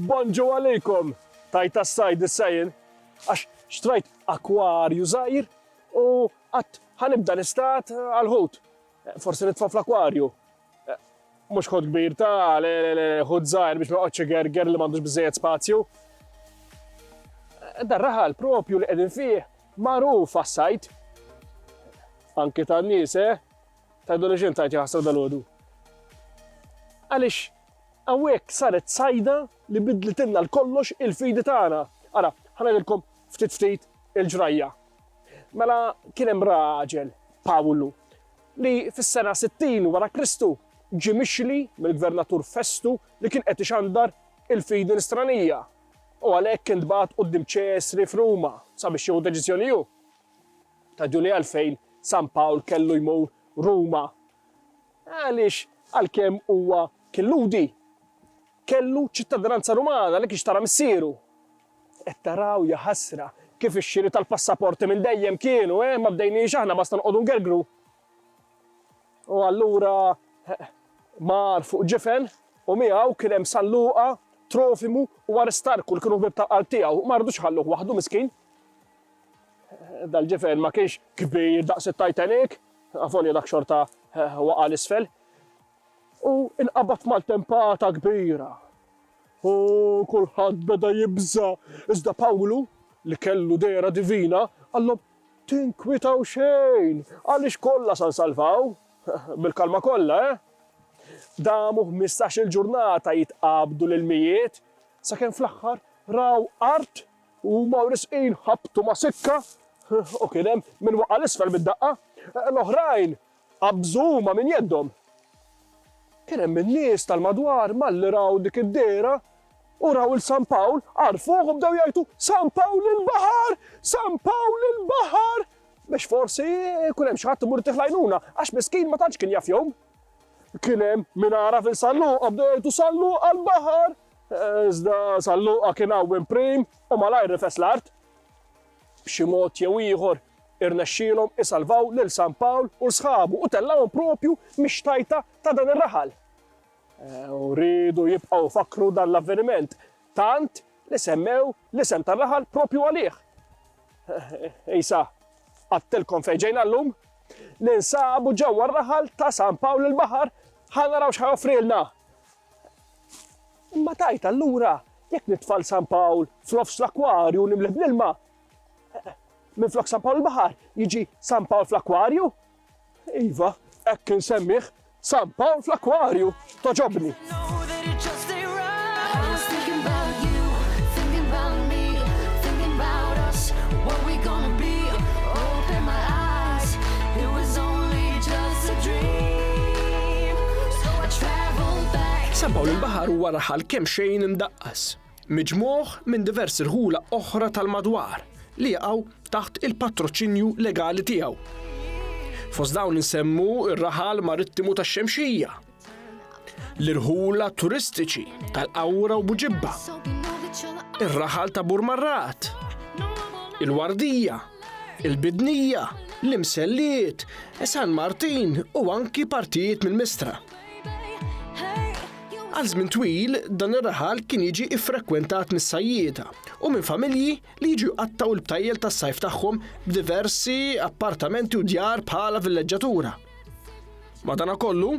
Bonġu għalikom, tajta s-sajd is-sajn, għax xtrajt akwarju zaħir u għat ħanibda nistat għal-ħut. Forse nitfa fl-akwarju. Mux ħod kbir ta' ħod zaħir biex ma qoċċi gerger li mandux bizzejet spazju. Dar-raħal propju li qegħdin fih magħruf għas-sajt. Anke tan-nies, tajdu li ġin tajt jaħsar dal-għodu. Għalix, għawek saret sajda li bidlitinna l-kollox il-fidi tagħna. Ara, ħanajdilkom ftit il-ġrajja. Mela kien hemm raġel, Pawlu, li fis-sena 60 wara Kristu ġie mixli mill-gvernatur Festu li kien qed ixandar il-fidi nisranija. U għalhekk kien tbagħat quddiem Ċesri f'Ruma sabiex jieħu deċiżjoni hu. Tgħidu li għalfejn San Pawl kellu jmur Ruma. Għaliex għalkemm huwa kien ludi, kellu ċittadinanza Rumana li kiex missieru. Qed taraw ja ħasra kif ix-xiri tal-passaporti minn dejjem kienu, ma bdejniex aħna basta nqogħdu ngergru. U allura mar fuq ġifen u miegħu kien hemm San Luqa, Trofimu u Aristarku li kienu ħbieb tal-qalb tiegħu, ma rridux ħalluh waħdu miskin. Dal-ġifen ma kienx kbir daqs it-Titanic, għafolja dak xorta waqa' l-isfel. U inqabad mal-tempata kbira. U kulħadd beda jibża. Iżda Pawlu li kellu dera divina għallhom tinkwitaw xejn għaliex kollha salvaw bil-kalma kollha, Damu 15-il ġurnata jitqabdu l-mijiet sakemm fl-aħħar raw art u ma risqin ħabtu ma' sikka u kien hemm min waqa' l-isfel bid-daqqa, l-oħrajn qabżu ma' min jeddhom. Kien hemm in-nies tal-madwar malli raw dik id-dera u raw il-San Pawl għarfuh u bdew jgħidu San Pawl il-baħar! San Pawl il-baħar! Biex forsi kun hemm xi ħadd imur tiħlajnuna għax miskin ma tantx kien jaf jom. Kien hemm min għaraf il-San Luqa bdew jgħidu San Luqa l-baħar! Iżda San Luqa kien hawn prim u malajr rifes l-art. B'xi mod jew ieħor irnexxielhom isalvaw lil San Pawl u sħabu u tellawhom propju mix-tajta ta' dan ir-raħal. U rridu jibqgħu fakru dan l-avveniment tant li semmew l-isem tar-raħal propju għalih. Ejsa, għattilkom fejn ġejna llum li nsabu ġewwa r-raħal ta' San Pawl il-baħar ħanaraw x'ħajoffrilna. Imma tajt allura jekk nitfal San Pawl f'nofs l-akwarju nimleh bl-ilma. Minflok San Pawl il-baħar jiġi San Pawl fl-akwarju? Iva, hekk insemmih San Pawl fl-akwarju, toġobni. San Pawl il-baħar huwa raħal kemm xejn imdaqqas, miġmuh minn diversi rħula oħra tal-madwar li jaqgħu taħt il-patroċinju legali tiegħu. Fost dawn insemmu ir-raħal marittimu tax-Xemxija, l-irħula turistiċi tal-Qawra u Buġibba, ir-raħal ta' Burmarrat, il-Wardija, il-Bidnija, l-Imselliet, San Martin u anki partijiet mill-Mistra. Għal żmien twil dan ir-raħal kien jiġi iffrekwentat mis-sajjieda u minn familji li jiġu jqattaw il-btajjel tas-sajf tagħhom b'diversi appartamenti u djar bħala villeġġatura. Madankollu,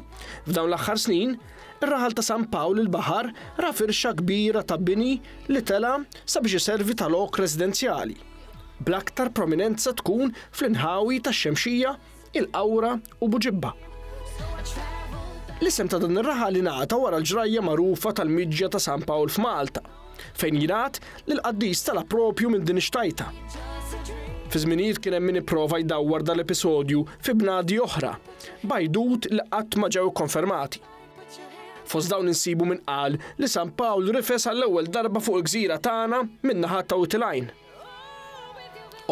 f'dawn l-aħħar snin, ir-raħal ta' San Pawl il-baħar ra firxa kbira ta' bini li tela sabiex iservi ta' lok residenzjali, bl-aktar prominenza tkun fl-inħawi tax-Xemxija, il-Qawra u Buġibba. L-isem ta' dan ir-raħal ingħata wara l-ġrajja magħrufa tal-Miġġja ta' San Pawl f'Malta, fejn jingħad li l-qaddis tala propju minn din ix-xtajta. Fi żminijiet kien hemm min ipprova jdawwar dal-episodju fi bnadi oħra, bajdut li qatt ma ġew konfermati. Fost dawn insibu min qal li San Pawl rifes għall-ewwel darba fuq il-gżira tagħna min-naħa ta' Witilajn.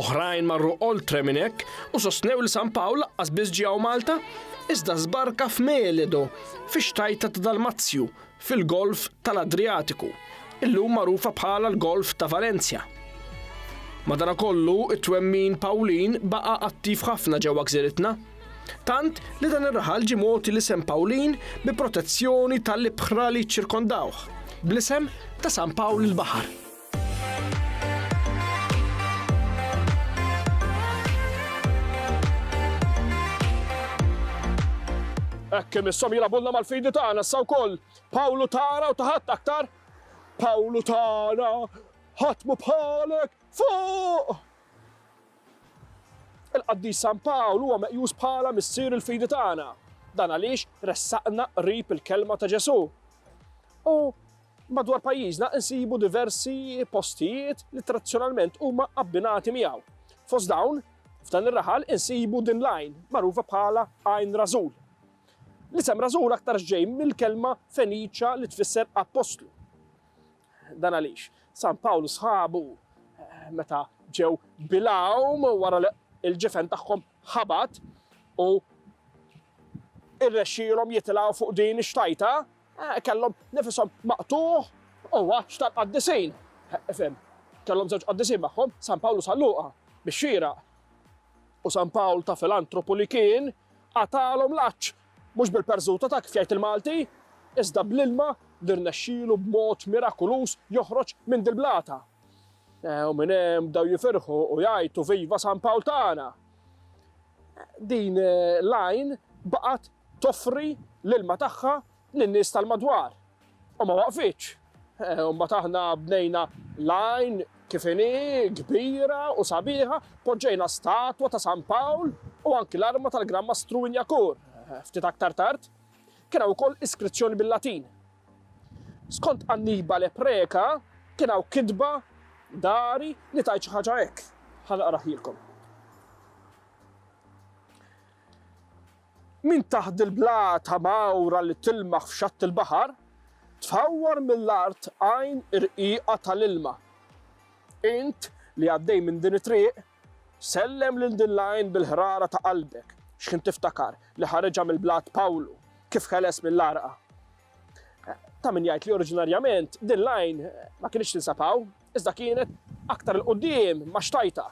Oħrajn marru oltre minn hekk u sostnew li San Pawl laqqas biss ġie Malta, iżda żbarka f'Meledo, fix-xtajta ta' Dalmazzju, fil-Golf tal-Adriatiku, illum magħrufa bħala l-Golf ta' Valencia. Madankollu it-twemmin Pawlin baqa' attiv ħafna ġewwa gżiritna, tant li dan ir-raħal ġie mogħti l-isem Pawlin bi protezzjoni tal-ibħra li ċirkondawh, bl-isem ta' San Pawl il-Baħar. Ekkim issom jilabulna mal-fidi tagħna issa wkoll. Pawlu tagħna u taħat aktar. Pawlu tagħna, ħatmu bħalek fuq! Il-Qaddis San Pawl huwa meqjus bħala missier il-fidi tagħna. Dan għaliex ressaqna qrib il-kelma ta' Ġesu. U madwar pajjiżna insibu diversi postijiet li tradizzjonalment huma abbinati miegħu. Fost dawn, f'dan ir-raħal insibu din l-għajn magħrufa bħala Għajn Rażul. L-isem Rażul aktar ġej mill-kelma Feniċa li tfisser apostlu. Dan għaliex San Pawl sħabu meta ġew bilawm wara il-ġefen tagħhom ħabat u irrexxielhom jitilgħu fuq din ix-xtajta, kellhom nifisom maqtuħ u għax tal-qaddisin. Fhem, kellhom żewġ qaddisin magħhom, San Pawl salluqa bix-xieraq. U San Pawl ta' filantropu li kien għatalhom l-aċċ mhux bil-perżuta ta' kif jgħid il-Malti, iżda bl-ilma li rnexxielu b'mod mirakulus joħroġ minn dil-blata. U minn hemm bdew jifirħu u jgħidu viva San Pawl tagħna. Din l-għajn baqgħet toffri l-ilma tagħha lin-nies tal-madwar. U ma waqfitx. U mbagħad aħna bnejna l-għajn kif inhi kbira u sabiħa, poġġejna statwa ta' San Pawl u anki l-arma tal-Gran Mastru Injakur. Ftit aktar tard, kien hawn ukoll iskrizzjoni bil-Latin. Skont Annibale Preka kien hawn kitba dari li tgħid xi ħaġa hekk. Ħanaqraħilkom. Min taħt il-blata mawra li tilmaħ f'xatt il-baħar, tfawwar mill-art għajn irqiqa tal-ilma. Int li għaddej minn din it-triq, sellem lil din l-għajn bil-ħrara ta' qalbek. X'kien tiftakar li ħareġa mill-blat Pawlu, kif ħeles mill-arqa. Ta' min jgħid li oriġinarjament din l-għajn ma kienx tinsapaw, iżda kienet aktar il-qudiem ma' xtajta.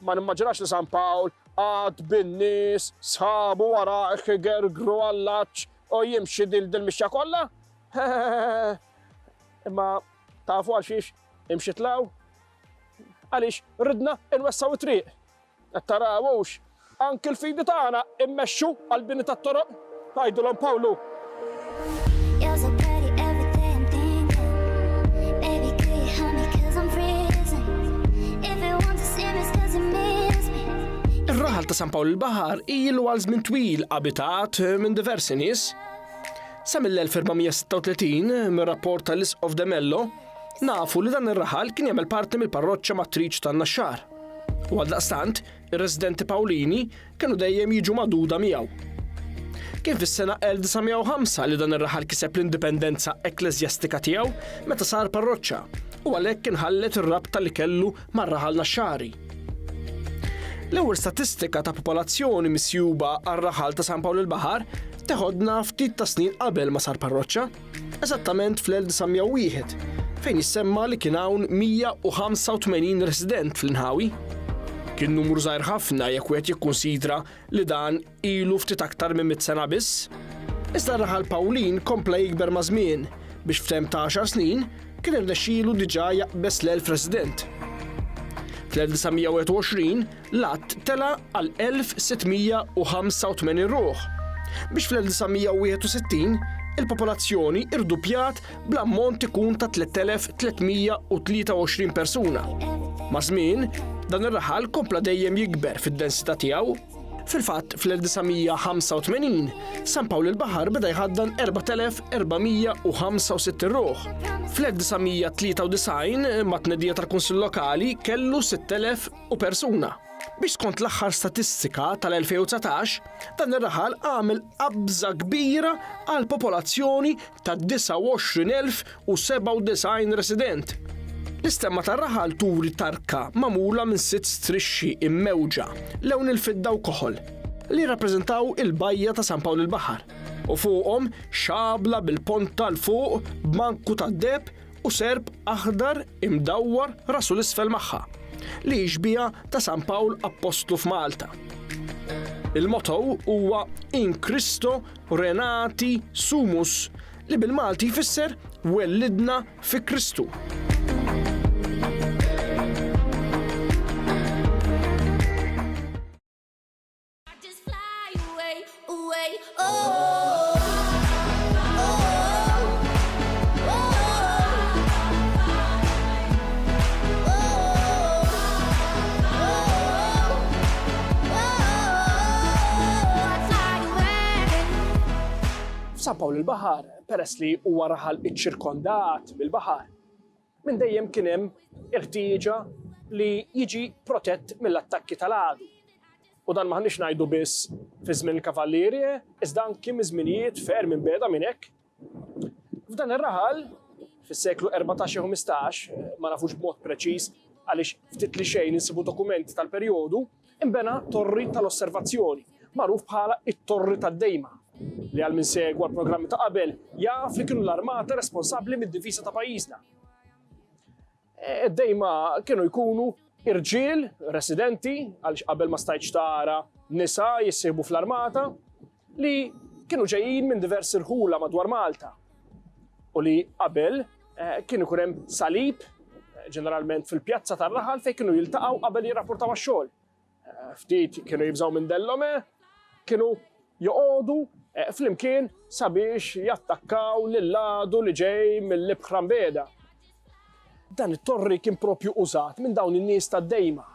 Ma nimmaġinax li San Pawl għad bin-nies sħabu wara gergru għall-aċċ u jimxi dil-mixja kollha. Imma tafu għal xiex imxitlaw? Għaliex ridna nwessaw it-triq. Qed tarawux anke l-fidi tagħna immexxu għall-bini tat-toroq. Ngħidulhom Pawlu. Ir-raħal ta' San Pawl il-Baħar ilu għal żmien twil abitat minn diversi nies. Sa mill-1436 mir-rapport ta' List of the Mello nafu li dan ir-raħal kien jagħmel parti mill-parroċċa Matriċ tan-Naxxar. U għaldaqstant, ir-residenti Pawlini kienu dejjem jiġu magħduda miegħu. Kien fis-sena 1905 li dan ir-raħal kiseb l-indipendenza ekklesjastika tiegħu meta sar parroċċa u għalhekk inħallet ir-rabta li kellu mar-raħal Naxxari. L-ewwel statistika ta' popolazzjoni misjuba għar-raħal ta' San Pawl il-Baħar teħodna ftit ta' snin qabel ma sar parroċċa, eżattament fl-1901, fejn jissemma li kien hawn 185 resident fl-inħawi. Kien numru żgħir ħafna jekk wieħed jikkunsidra li dan ilu ftit aktar minn 100 sena biss. Iżda r-raħal Pawlin kompla jikber ma' żmien biex f'tem ta' 10 snin kien irnexxielu diġà jaqbes l-1000 resident. Fl-1921 l-att tela għal 1685 ruħ, biex fl-1961 il-popolazzjoni irdupjat bl-ammont ikun ta' 3323 persuna. Ma' żmien, dan ir-raħal kompla dejjem jikber fid-densità tiegħu. Fil-fatt, fl-1985, San Pawl il-Baħar beda jħaddan 4465 ruħ. Fl-1993, ma' tnedija tal-Kunsill Lokali kellu 6000 persuna. Biex skont l-aħħar statistika tal-2019, dan ir-raħal għamel qabża kbira għal popolazzjoni ta' 29,097 resident. L-istemma tar-raħal turi tarka magħmula minn 6 strixxi immewġa lewn il-fidda u koħol li rappreżentaw il-bajja ta' San Pawl il-Baħar u fuqhom xabla bil-ponta l fuq b'manku ta' deb u serb aħdar imdawwar rasu l-isfel magħha li jiġbija ta' San Pawl Apostlu f'Malta. Il-motto huwa In Christo Renati Sumus li bil-Malti jfisser wellidna fi Kristu. Just fly away, away, oh. F'San Pawl il-Baħar, peress li huwa raħal iċ-ċirkondat bil-baħar, minn dejjem kien hemm il-ħtieġa li jiġi protett mill-attakki tal-għadu. U dan maħniex ngħidu biss fi żmien il-kavallieri, iżda anki miż-żminijiet ferm minn beda minn hekk. F'dan ir-raħal, fis-seklu 14 u 15, ma nafux b'mod preċiż għaliex ftit li xejn insibu dokumenti tal-perjodu, imbena torri tal-osservazzjoni, magħruf bħala it-Torri tad-Dejma, li għal min segwa l-programmi ta' qabel jaf li kienu l-armata responsabbli mid-difiża ta' pajjiżna. Id-dejma kienu jkunu irġiel residenti għaliex qabel ma stajtx tara nisa jissieħbu fl-armata li kienu ġejjin minn diversi rħula madwar Malta. U li qabel kienu ikun hemm salib ġeneralment fil-pjazza tar-raħal fejn kienu jiltaqgħu qabel jirrapportaw għax-xogħol. Ftit kienu jibżgħu minn dellhom, kienu joqogħdu flimkien sabiex jattakkaw lill-għadu li ġej mill-libħra mbeda. Dan it-torri kien propju użat minn dawn in-nies tad-dejma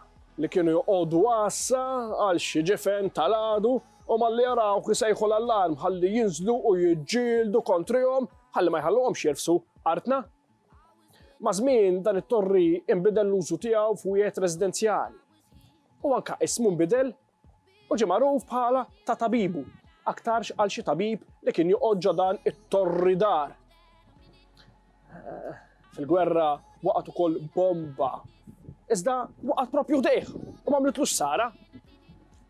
li kienu joqogħdu għassa għal xi ġifen tal-għadu u malli jaraw jisejħu l-allarm ħalli jinżlu u jiġġieldu kontrihom ħalli ma jħalluhomx jirfsu artna. Ma' żmien dan it-torri inbidel l-użu tiegħu f'wieħed residenzjali. U anke ismu nbidel u ġie magħruf bħala ta' tabibu, aktarx għal xi tabib li kien joqgħod dan it-torri dar. Fil-gwerra waqgħet ukoll bomba. Iżda waqgħet propju ħdejh u m'għamlitlux ħsara.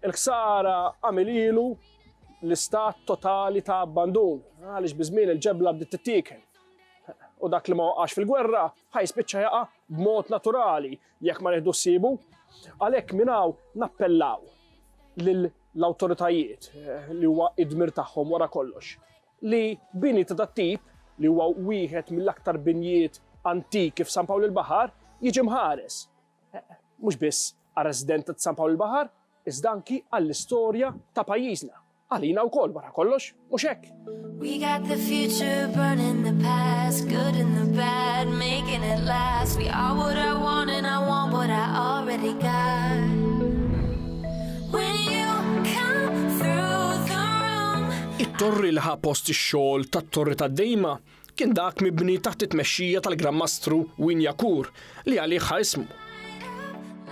Il-ħsara għamel ilu l-istat totali ta' abbandun għaliex biżmien il-ġebla bdiet tittieken. U dak li ma waqax fil-gwerra ħajspiċċa jaqa' b'mod naturali jekk ma neħdu ssibu. Għalhekk minn hawn nappellaw lill-awtoritajiet li huwa id-dmir tagħhom wara kollox li bini ta' dat-tip li huwa wieħed mill-aktar binjiet antiki f'San Pawl il-Baħar jiġi mħares. Mhux biss għar-residenti ta' San Pawl il-Baħar, iżda anki għall-istorja ta' pajjiżna. Għalina wkoll wara kollox, mhux hekk. We got the future burning the past, good and the bad, making it last. We are what I want and I want what I already got. When you come through the room. It-torri li ħa post ix-xogħol tat-Torri tad-Dejma kien dak mibni taħt it-tmexxija tal-Gran Mastru Winjakur li għalih ħa ismu.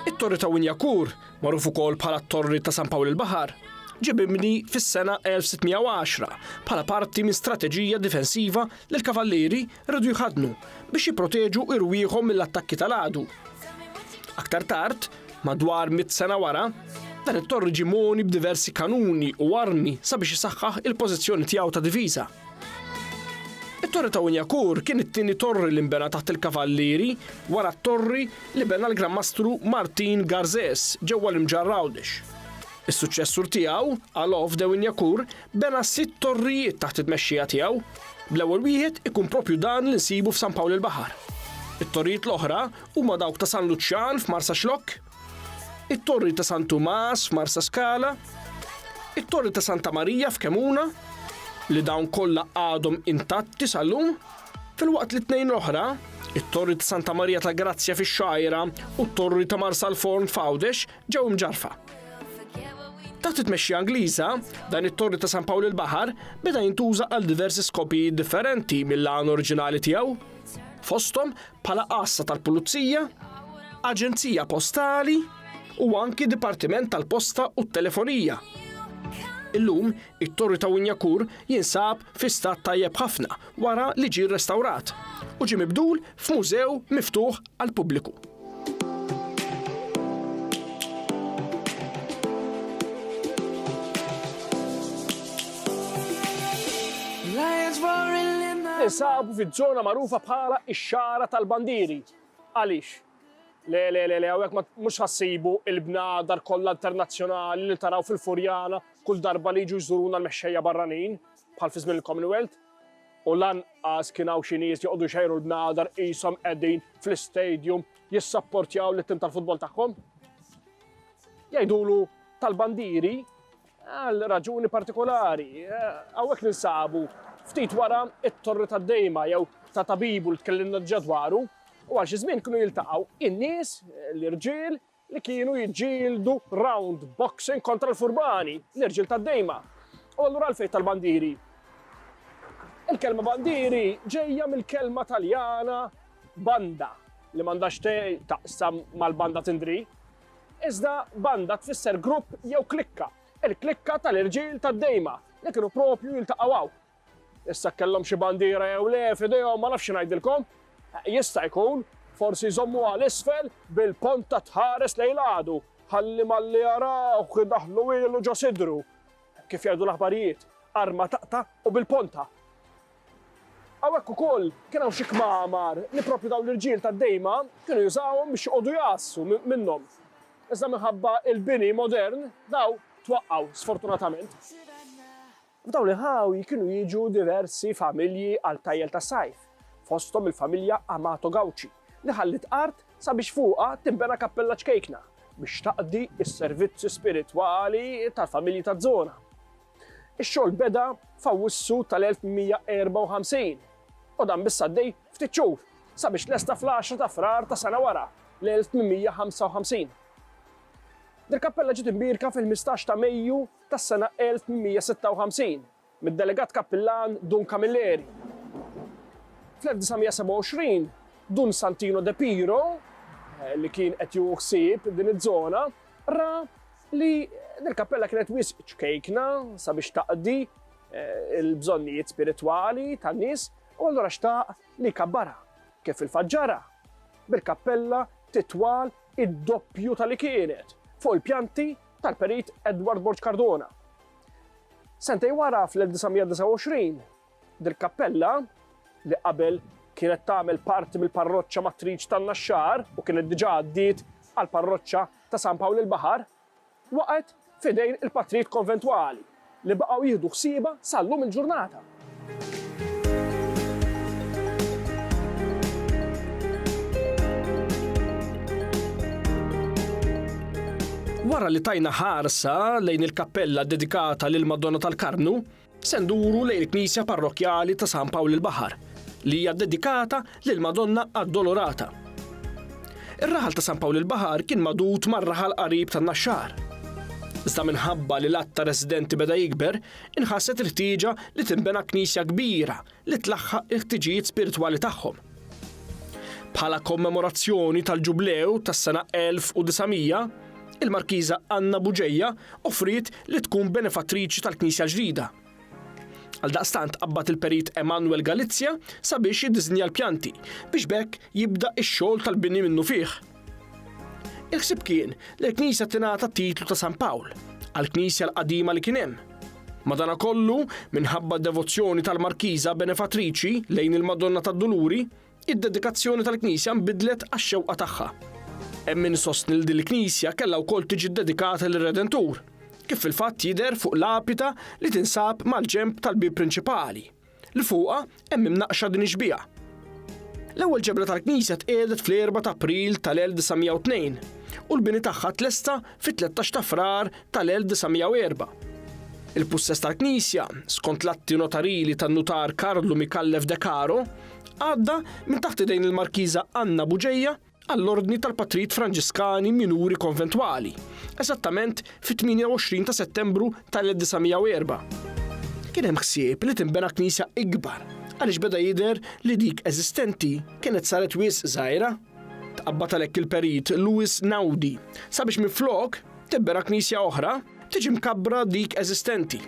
It-Torri ta' Winjakur, magħruf ukoll bħala t-Torri ta' San Pawl il-Baħar, ġie mibni fis-sena 1610 bħala parti minn strateġija difensiva li l-kavallieri rridu jħadnu biex jipproteġu irwieħhom mill-attakki tal-għadu. Aktar tard, madwar 100 sena wara, dan it-torri ġie moni b'diversi kanuni u armi sabiex isaħħaħ il-pożizzjoni tiegħu ta' diviża. It-Torri ta' Winjakur kien it-tieni torri li nbena taħt il-kavallieri wara t-torri li bena l-Gran Mastru Martin Garcés ġewwa l-Imġarr Għawdex. Is-suċċessur tiegħu, Alof de Winjakur, bena 6 torrijiet taħt it-tmexxija tiegħu. Bl-ewwel wieħed ikun propju dan li nsibu f'San Pawl il-Baħar. It-torrijiet l-oħra huma dawk ta' San Luċjan f'Marsa Xlokk, it-torri ta' San Tumas f'Marsa Skala, it-torri ta' Santa Marija f'Kemuna, li dawn kollha għadhom intatti sal-lum, filwaqt li t-tnejn l-oħra, it-torri ta' Santa Marija ta' Grazzja fix-Xajra u t-torri ta' Marsa l-Forn f'Għawdex ġew mġarfa. Taħt it-tmexxija Ingliża, dan it-Torri ta' San Pawl il-Baħar beda jintuża għal diversi skopijiet differenti mill-għan oriġinali tiegħu, fosthom bħala qassa tal-pulizija, aġenzija postali u anki dipartiment tal-posta u t-telefonija. Illum, it-Torri ta' Winjakur jinsab fi stat tajjeb ħafna wara li ġie rrestawrat u ġie mibdul f'mużew miftuħ għall pubbliku. Ninsabu fiż-żona magħrufa bħala ix-xara tal-bandieri. Għaliex? Le, hawnhekk mhux ħassibu il-bnadar kollha internazzjonali li taraw fil-Furjana kull darba li jiġu jżuruna l-mexxejja barranin bħal fi żmien il-Commonwealth. u lanqas kien hawn xi nies joqogħdu jxejru l-bnadar qishom qegħdin fl-istadium jissapportjaw lit-tim tal-futbol tagħhom. Jgħidulu tal-bandieri għal raġuni partikolari. Hawnhekk ninsabu ftit wara it-torri tad-Dejma jew ta' Tabibu li tkellimna ġa dwaru u għal xi żmien kienu jiltaqgħu in-nies l-irġiel li kienu jiġġieldu round boxing kontra l-furbani, l-irġiel tad-Dejma. U allura għalfejn tal-bandieri. Il-kelma bandieri ġejja mill-kelma Taljana banda li m'għandax taqsam mal-banda tindri. Iżda banda tfisser grupp jew klikka. Il-klikka tal-irġiel tad-Dejma li kienu propju jiltaqgħu. Issa kellhom xi bandiera jew le f'idejhom ma nafx ngħidilkom. Jista' jkun forsi jżommu għal isfel bil-pont ta' tħares lejn għadu ħalli malli jarawh idaħħlu ilu ġo sidru. Kif jgħidu l-aħbarijiet, arma taqta' u bil-ponta. Hawnhekk ukoll kien hawn xi kmamar li proprju dawn l-irġiel tad-Dejma kienu jużawhom biex joqogħdu jassu minnhom. Iżda minħabba il-bini modern daw twaqqgħu sfortunatament. F'dawn il-ħawi kienu jiġu diversi familji għal tajjel ta' sajf, fosthom il-familja Amato Gawċi li ħallit art sabiex fuqha tinbena kappella ċkejkna biex taqdi s-servizzi spiritwali tal-familji taż-żona. Ix-xogħol beda f'Awwissu tal-1854 u dan biss għaddej ftit xhur sabiex lesta fl-10 ta' frar ta' sena wara l-1855. Dil-kappella ġiet imbierka fil-15 ta' Mejju tas-sena 1856 mid-delegat kappillan Dun Camilleri. Fl-1927 Dun Santino De Piro, li kien qed jieħu ħsieb din iż-żona, ra li dil-kappella kienet wisq ċkejkna sabiex taqdi il-bżonnijiet spiritwali tan-nies u allura xtaq li kabbara kif il-faġġara bil-kappella titwal id-doppju tal-li kienet fuq il-pjanti tal-perit Edward Borg Cardona. Sentej wara fl-1929 dil-kappella li qabel kienet tagħmel parti mill-parroċċa Matriċ tan-Naxxar u kienet diġà għaddiet għall-parroċċa ta' San Pawl il-Baħar, waqgħet f'idejn il-Patrit konventwali li baqgħu jieħdu ħsieba sal-lum il-ġurnata. Wara li tajna ħarsa lejn il-kappella dedikata lil Madonna tal-Karmnu, se nduru lejn il-Knisja Parrokjali ta' San Pawl il-Baħar li hija dedikata lil Madonna Addolorata. Ir-raħal ta' San Pawl il-Baħar kien madut mar-raħal qarib tan-Naxxar. Iżda minħabba li l-att ta' residenti beda jikber, inħasset il-ħtieġa li tinbena knisja kbira li tlaħħaq il-ħtiġijiet spiritwali tagħhom. Bħala kommemorazzjoni tal-ġublew tas-sena 1900, il-Markiża Anna Buġejja offrit li tkun benefattriċi tal-Knisja ġdida. Għaldaqstant qabbat il-perit Emanuel Galizja sabiex jiddiżinja l-pjanti biex bekk jibda x-xogħol tal-bini minnu fih. Il-ħsieb kien li l-Knisja tingħata titlu ta' San Pawl għall-Knisja l-qadima li kien hemm. Madankollu, minħabba d-devozzjoni tal-Markiża benefattriċi lejn il-Madonna tad-Duluri, id-dedikazzjoni tal-Knisja nbidlet għax-xewqa tagħha. Hemm min sostni li din il-Knisja kellha wkoll tiġi dedikata lir-Redentur, kif fil-fatt jidher fuq l-apita li tinsab mal-ġenb tal-bib prinċipali, li fuqha hemm imnaqxa din ix-xbieħ. L-ewwel ġebla tal-Knisja tqiegħdet fl-4 ta' April tal-1902 u l-bini tagħha tlesta fit-13 ta' Frar tal-1904. Il-pussess tal-Knisja, skont l-atti notarili tan-nutar Karlu Mikallev De Caro, għadda minn taħt idejn il-Markiża Anna Buġejja għall-ordni tal-Patrit Franġiskani Minuri Konventwali, eżattament fit-28 ta' Settembru tal-1904. Kien hemm ħsieb li tinbena knisja ikbar, għaliex beda jidher li dik eżistenti kienet saret wisq żgħira. Tqabbad għalhekk il-perit Louis Naudi sabiex minflok tinbena knisja oħra tiġi mkabbra dik eżistenti.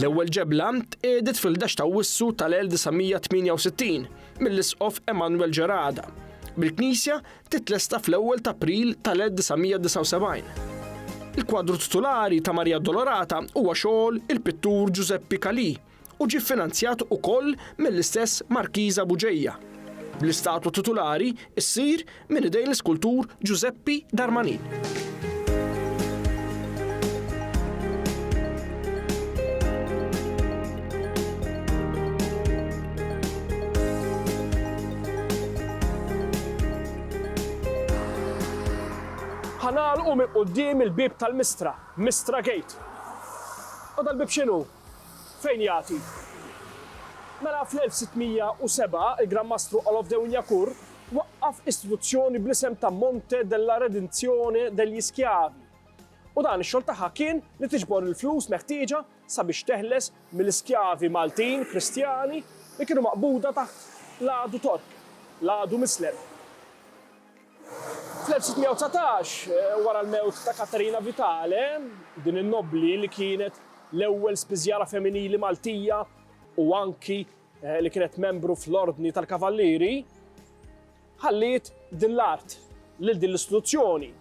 L-ewwel ġebla tqiegħdet fil-11 ta' Awwissu tal-1968 mill-isqof Emanuel Ġerada. Bil-Knisja titlesta fl-ewwel ta' April tal-1979. Il-kwadru titolari ta' Marija Addolorata huwa xogħol il-pittur Giuseppe Calì u ġie finanzjat ukoll mill-istess Markiża Buġejja. Bl-istatu titolari issir minn idejn l-iskultur Giuseppe Darmanin. nagħlqu minn quddiem il-bib tal-Mistra, Mistra Gate. U dal-bib x'inhu? Fejn jagħti? Mela fl-1607 il-Gran Mastru Olof de Unjakur waqqaf istituzzjoni bl-isem ta' Monte della Redenzione degli Schiavi. U dan ix-xogħol tagħha kien li tiġbor il-flus meħtieġa sabiex teħles mill-iskjavi Maltin Kristjani li kienu maqbuda taħt l-għadu Tork, l-għadu Mislem. Fl-1619, wara l-mewt ta' Katarina Vitale, din in-nobli li kienet l-ewwel spiżjara femminili Maltija u anki li kienet membru fl-Ordni tal-Kavallieri, ħalliet din l-art lil din l-istituzzjoni.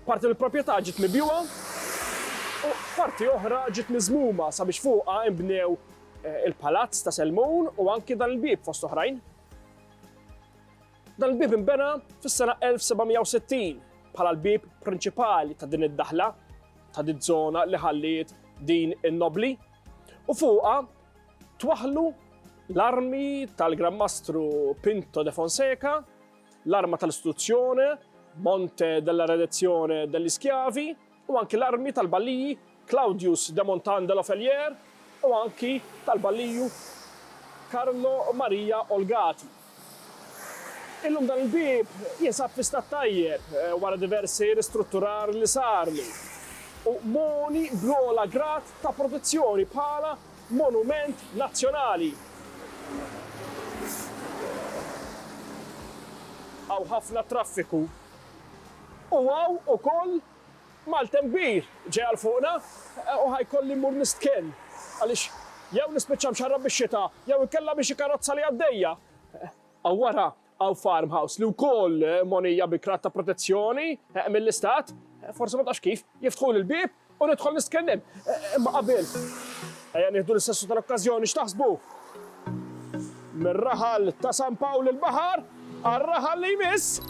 Parti mill-proprjetà ġiet mibjuwa u parti oħra ġiet miżmuma sabiex fuqha inbnew il-palazz ta' Selmun u anki dan il-bib fost oħrajn. Dan il-bib inbena fis-sena 1760 bħala l-bib prinċipali ta' din id-daħla ta' din żona li ħalliet din in-nobli u fuqha twaħħlu l-armi tal-Gran Mastru Pinto de Fonseca, l-arma tal-istituzzjoni, Monte della Redenzione degli Schiavi u anki l-armi tal-balliji Claudius de Montan de l'Ofelier u anki tal-balliju Carlo Maria Olgati. Illum dan il-bib jinsab fi stat tajjeb wara diversi ristrutturar li sarli u moni bl-ogħla grad ta' protezzjoni bħala monument nazzjonali. Għaw ħafna traffiku. U għaw u koll mal-tembir ġej għal fuqna u ħajkolli mur nistken. Għalix jew nispiċċam xarra bix-xita, jew ikella biex karozza li għaddejja. Għaw wara għaw farmhouse li wkoll monija bi krat ta' protezzjoni mill-istat, forse ma tax kif, jiftħu l-bib u nidħol nistkennem. Imma qabel, ejja nieħdu l-istessu tal-okkażjoni x'taħsbu? Mir-raħal ta' San Pawl il-Baħar għal-raħal li jmiss